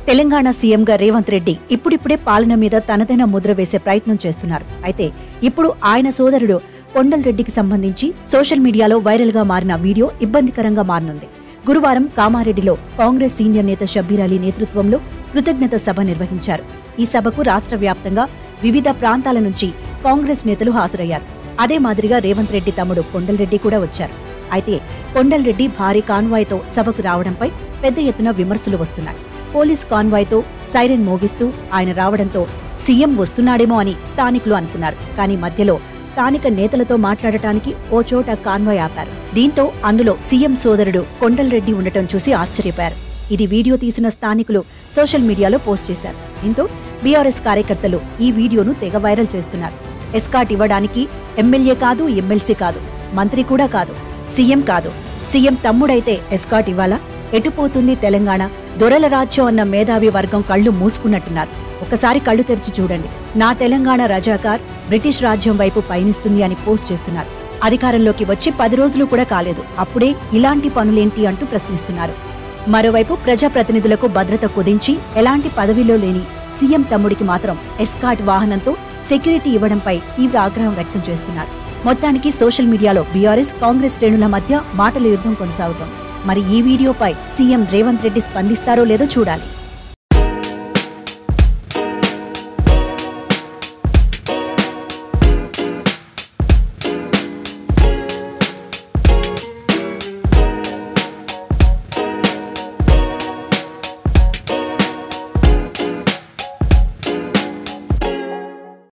తెలంగాణ సీఎంగా రేవంత్ రెడ్డి ఇప్పుడిప్పుడే పాలన మీద తనదైన ముద్ర వేసే ప్రయత్నం చేస్తున్నారు. అయితే ఇప్పుడు ఆయన సోదరుడు కొండల్రెడ్డికి సంబంధించి సోషల్ మీడియాలో వైరల్ గా మారిన వీడియో ఇబ్బందికరంగా మారనుంది. గురువారం కామారెడ్డిలో కాంగ్రెస్ సీనియర్ నేత షబ్బీర్ అలీ నేతృత్వంలో కృతజ్ఞత సభ నిర్వహించారు. ఈ సభకు రాష్ట్ర వ్యాప్తంగా వివిధ ప్రాంతాల నుంచి కాంగ్రెస్ నేతలు హాజరయ్యారు. అదే మాదిరిగా రేవంత్ రెడ్డి తమ్ముడు కొండల్రెడ్డి కూడా వచ్చారు. అయితే కొండల్రెడ్డి భారీ కాన్వాయ్తో సభకు రావడంపై పెద్ద ఎత్తున విమర్శలు వస్తున్నాయి. పోలీస్ కాన్వాయ్తో సైరన్ మోగిస్తూ ఆయన రావడంతో సీఎం వస్తున్నాడేమో అని స్థానికులు అనుకున్నారు. కానీ మధ్యలో స్థానిక నేతలతో మాట్లాడటానికి ఓ చోట కాన్వాయ్ ఆపారు. దీంతో అందులో సీఎం సోదరుడు కొండల్రెడ్డి ఉండటం చూసి ఆశ్చర్యపోయారు. ఇది వీడియో తీసిన స్థానికులు సోషల్ మీడియాలో పోస్ట్ చేశారు. దీంతో బీఆర్ఎస్ కార్యకర్తలు ఈ వీడియోను తెగ వైరల్ చేస్తున్నారు. ఎస్కాట్ ఇవ్వడానికి ఎమ్మెల్యే కాదు, ఎమ్మెల్సీ కాదు, మంత్రి కూడా కాదు, సీఎం కాదు, సీఎం తమ్ముడైతే ఎస్కాట్ ఇవ్వాలా? ఎటుపోతుంది తెలంగాణ? దొరల రాజ్యం అన్న మేధావి వర్గం కళ్లు మూసుకున్నట్టున్నారు. ఒకసారి కళ్లు తెరిచి చూడండి. నా తెలంగాణ రజాకార్ బ్రిటిష్ రాజ్యం వైపు పయనిస్తుంది అని పోస్ట్ చేస్తున్నారు. అధికారంలోకి వచ్చి 10 రోజులు కూడా కాలేదు, అప్పుడే ఇలాంటి పనులేంటి అంటూ ప్రశ్నిస్తున్నారు. మరోవైపు ప్రజాప్రతినిధులకు భద్రత కుదించి ఎలాంటి పదవిలో లేని సీఎం తమ్ముడికి మాత్రం ఎస్కాట్ వాహనంతో సెక్యూరిటీ ఇవ్వడంపై తీవ్ర ఆగ్రహం వ్యక్తం చేస్తున్నారు. మొత్తానికి సోషల్ మీడియాలో బీఆర్ఎస్ కాంగ్రెస్ శ్రేణుల మధ్య మాటల యుద్ధం కొనసాగుతోంది. మరి ఈ వీడియోపై సీఎం రేవంత్ రెడ్డి స్పందిస్తారో లేదో చూడాలి.